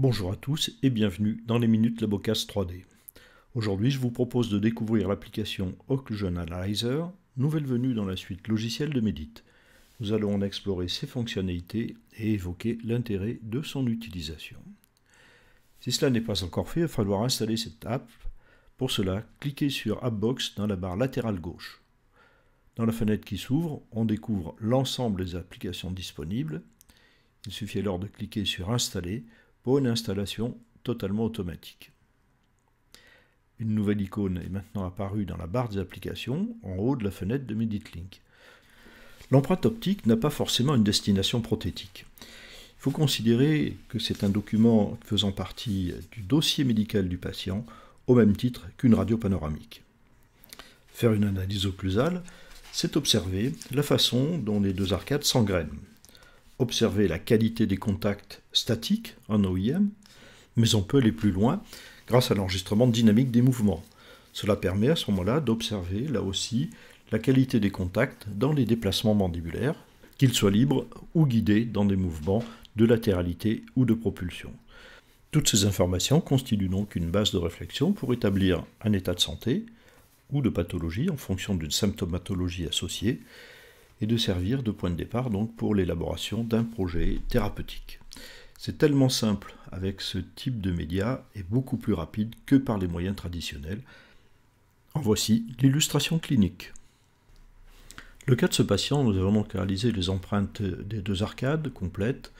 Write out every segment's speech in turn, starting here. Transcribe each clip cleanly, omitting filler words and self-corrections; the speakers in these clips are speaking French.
Bonjour à tous et bienvenue dans les Minutes Labocast 3D. Aujourd'hui, je vous propose de découvrir l'application Occlusion Analyzer, nouvelle venue dans la suite logicielle de Medit. Nous allons en explorer ses fonctionnalités et évoquer l'intérêt de son utilisation. Si cela n'est pas encore fait, il va falloir installer cette app. Pour cela, cliquez sur Appbox dans la barre latérale gauche. Dans la fenêtre qui s'ouvre, on découvre l'ensemble des applications disponibles. Il suffit alors de cliquer sur Installer pour une installation totalement automatique. Une nouvelle icône est maintenant apparue dans la barre des applications, en haut de la fenêtre de MeditLink. L'empreinte optique n'a pas forcément une destination prothétique. Il faut considérer que c'est un document faisant partie du dossier médical du patient, au même titre qu'une radio panoramique. Faire une analyse occlusale, c'est observer la façon dont les deux arcades s'engrènent. Observer la qualité des contacts statiques en OIM, mais on peut aller plus loin grâce à l'enregistrement dynamique des mouvements. Cela permet à ce moment-là d'observer, là aussi, la qualité des contacts dans les déplacements mandibulaires, qu'ils soient libres ou guidés dans des mouvements de latéralité ou de propulsion. Toutes ces informations constituent donc une base de réflexion pour établir un état de santé ou de pathologie en fonction d'une symptomatologie associée, et de servir de point de départ donc pour l'élaboration d'un projet thérapeutique. C'est tellement simple avec ce type de média et beaucoup plus rapide que par les moyens traditionnels. En voici l'illustration clinique. Le cas de ce patient, nous avons donc réalisé les empreintes des deux arcades complètes,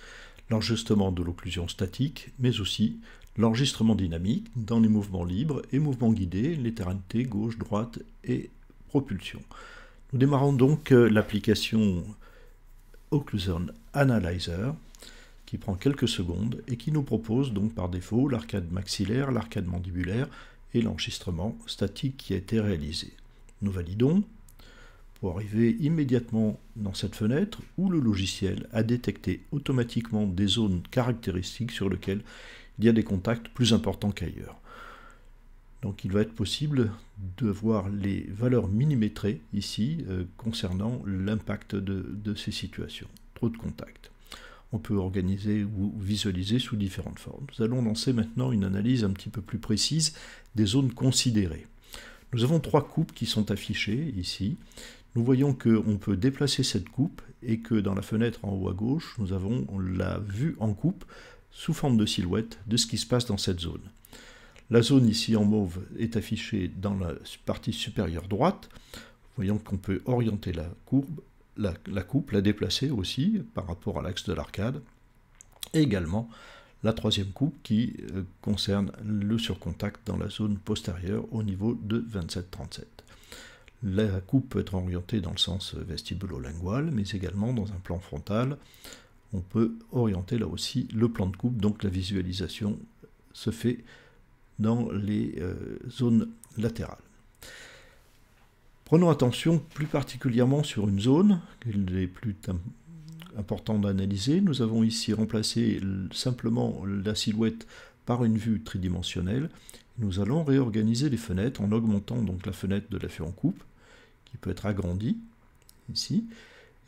l'enregistrement de l'occlusion statique, mais aussi l'enregistrement dynamique dans les mouvements libres et mouvements guidés, latéralité, gauche, droite et propulsion. Nous démarrons donc l'application Occlusion Analyzer qui prend quelques secondes et qui nous propose donc par défaut l'arcade maxillaire, l'arcade mandibulaire et l'enregistrement statique qui a été réalisé. Nous validons pour arriver immédiatement dans cette fenêtre où le logiciel a détecté automatiquement des zones caractéristiques sur lesquelles il y a des contacts plus importants qu'ailleurs. Donc il va être possible de voir les valeurs millimétrées ici concernant l'impact de ces situations. Trop de contacts. On peut organiser ou visualiser sous différentes formes. Nous allons lancer maintenant une analyse un petit peu plus précise des zones considérées. Nous avons trois coupes qui sont affichées ici. Nous voyons qu'on peut déplacer cette coupe et que dans la fenêtre en haut à gauche, nous avons la vue en coupe sous forme de silhouette de ce qui se passe dans cette zone. La zone ici en mauve est affichée dans la partie supérieure droite. Voyons qu'on peut orienter la coupe, la déplacer aussi par rapport à l'axe de l'arcade. Et également la troisième coupe qui concerne le surcontact dans la zone postérieure au niveau de 27-37. La coupe peut être orientée dans le sens vestibulo-lingual, mais également dans un plan frontal. On peut orienter là aussi le plan de coupe, donc la visualisation se fait dans les zones latérales. Prenons attention plus particulièrement sur une zone qu'il est plus important d'analyser. Nous avons ici remplacé simplement la silhouette par une vue tridimensionnelle. Nous allons réorganiser les fenêtres en augmentant donc la fenêtre de la vue en coupe, qui peut être agrandie ici.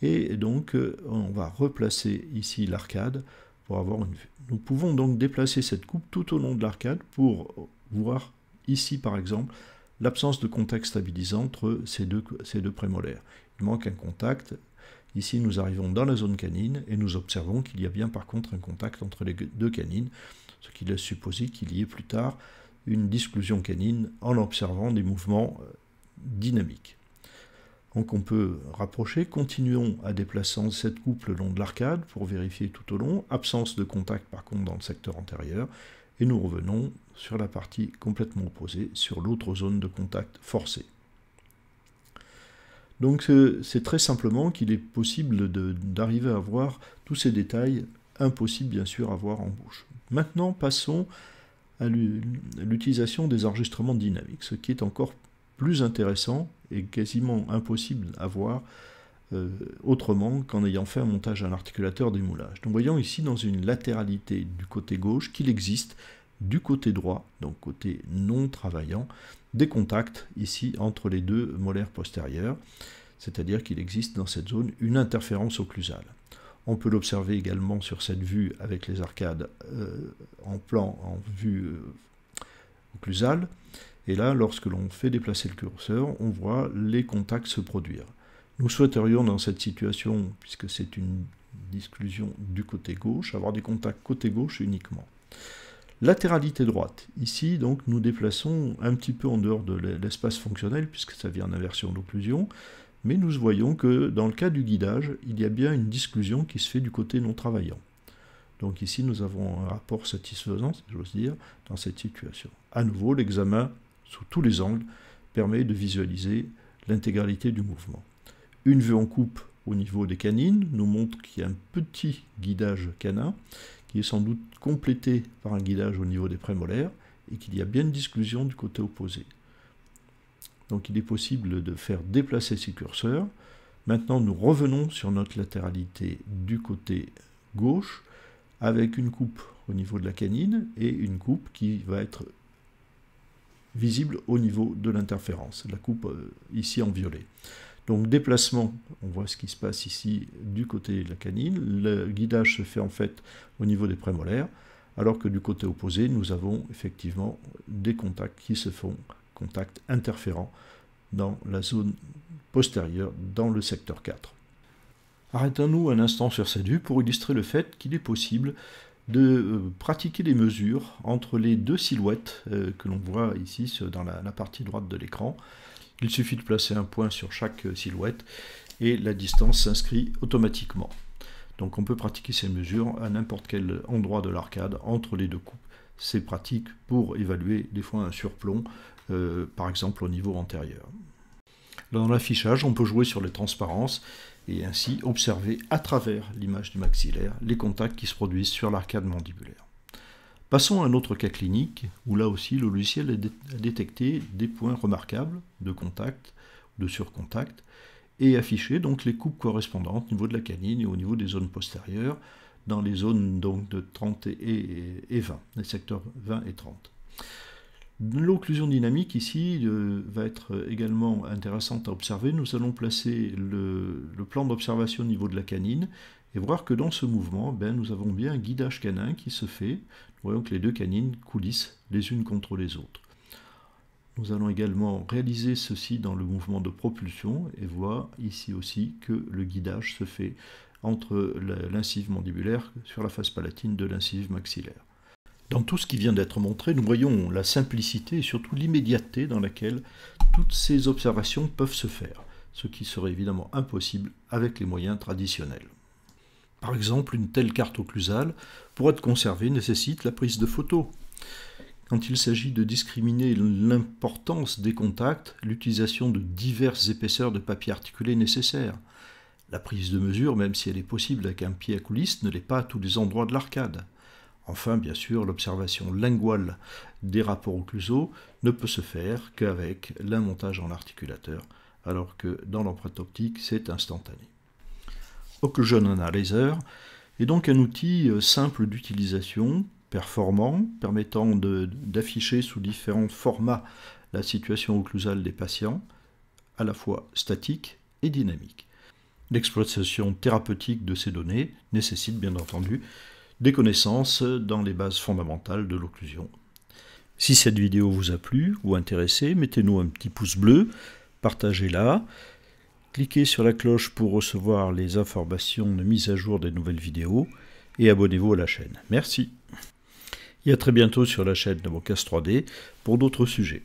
Et donc on va replacer ici l'arcade pour avoir une vue. Nous pouvons donc déplacer cette coupe tout au long de l'arcade pour voir ici par exemple l'absence de contact stabilisant entre ces deux prémolaires. Il manque un contact. Ici nous arrivons dans la zone canine et nous observons qu'il y a bien par contre un contact entre les deux canines, ce qui laisse supposer qu'il y ait plus tard une disclusion canine en observant des mouvements dynamiques. Donc on peut rapprocher, continuons à déplacer cette coupe le long de l'arcade pour vérifier tout au long, absence de contact par contre dans le secteur antérieur, et nous revenons sur la partie complètement opposée, sur l'autre zone de contact forcé. Donc c'est très simplement qu'il est possible d'arriver à voir tous ces détails, impossible bien sûr à voir en bouche. Maintenant passons à l'utilisation des enregistrements dynamiques, ce qui est encore plus intéressant et quasiment impossible à voir autrement qu'en ayant fait un montage à l'articulateur d'émoulage. Nous voyons ici dans une latéralité du côté gauche qu'il existe du côté droit, donc côté non travaillant, des contacts ici entre les deux molaires postérieures, c'est-à-dire qu'il existe dans cette zone une interférence occlusale. On peut l'observer également sur cette vue avec les arcades en plan, en vue occlusale. Et là, lorsque l'on fait déplacer le curseur, on voit les contacts se produire. Nous souhaiterions dans cette situation, puisque c'est une disclusion du côté gauche, avoir des contacts côté gauche uniquement. Latéralité droite. Ici, donc, nous déplaçons un petit peu en dehors de l'espace fonctionnel, puisque ça vient en inversion d'occlusion, mais nous voyons que dans le cas du guidage, il y a bien une disclusion qui se fait du côté non travaillant. Donc ici, nous avons un rapport satisfaisant, si j'ose dire, dans cette situation. À nouveau, l'examen sous tous les angles permet de visualiser l'intégralité du mouvement. Une vue en coupe au niveau des canines nous montre qu'il y a un petit guidage canin qui est sans doute complété par un guidage au niveau des prémolaires et qu'il y a bien une disclusion du côté opposé. Donc il est possible de faire déplacer ces curseurs. Maintenant, nous revenons sur notre latéralité du côté gauche avec une coupe au niveau de la canine et une coupe qui va être visible au niveau de l'interférence. La coupe ici en violet. Donc déplacement, on voit ce qui se passe ici du côté de la canine. Le guidage se fait en fait au niveau des prémolaires, alors que du côté opposé, nous avons effectivement des contacts qui se font contact interférent dans la zone postérieure, dans le secteur 4. Arrêtons-nous un instant sur cette vue pour illustrer le fait qu'il est possible de pratiquer des mesures entre les deux silhouettes que l'on voit ici dans la partie droite de l'écran. Il suffit de placer un point sur chaque silhouette et la distance s'inscrit automatiquement. Donc on peut pratiquer ces mesures à n'importe quel endroit de l'arcade entre les deux coupes. C'est pratique pour évaluer des fois un surplomb, par exemple au niveau antérieur. Dans l'affichage, on peut jouer sur les transparences et ainsi observer à travers l'image du maxillaire les contacts qui se produisent sur l'arcade mandibulaire. Passons à un autre cas clinique où là aussi le logiciel a détecté des points remarquables de contact, de surcontact et affiché donc les coupes correspondantes au niveau de la canine et au niveau des zones postérieures dans les zones donc de 30 et 20, les secteurs 20 et 30. L'occlusion dynamique ici va être également intéressante à observer. Nous allons placer le plan d'observation au niveau de la canine et voir que dans ce mouvement, nous avons bien un guidage canin qui se fait. Nous voyons que les deux canines coulissent les unes contre les autres. Nous allons également réaliser ceci dans le mouvement de propulsion et voir ici aussi que le guidage se fait entre l'incive mandibulaire sur la face palatine de l'incive maxillaire. Dans tout ce qui vient d'être montré, nous voyons la simplicité et surtout l'immédiateté dans laquelle toutes ces observations peuvent se faire, ce qui serait évidemment impossible avec les moyens traditionnels. Par exemple, une telle carte occlusale, pour être conservée, nécessite la prise de photos. Quand il s'agit de discriminer l'importance des contacts, l'utilisation de diverses épaisseurs de papier articulé est nécessaire. La prise de mesure, même si elle est possible avec un pied à coulisse, ne l'est pas à tous les endroits de l'arcade. Enfin, bien sûr, l'observation linguale des rapports occlusaux ne peut se faire qu'avec un montage en articulateur, alors que dans l'empreinte optique, c'est instantané. Occlusion Analyzer est donc un outil simple d'utilisation, performant, permettant d'afficher sous différents formats la situation occlusale des patients, à la fois statique et dynamique. L'exploitation thérapeutique de ces données nécessite bien entendu des connaissances dans les bases fondamentales de l'occlusion. Si cette vidéo vous a plu ou intéressé, mettez-nous un petit pouce bleu, partagez-la, cliquez sur la cloche pour recevoir les informations de mise à jour des nouvelles vidéos et abonnez-vous à la chaîne. Merci. Et à très bientôt sur la chaîne de Bocas 3D pour d'autres sujets.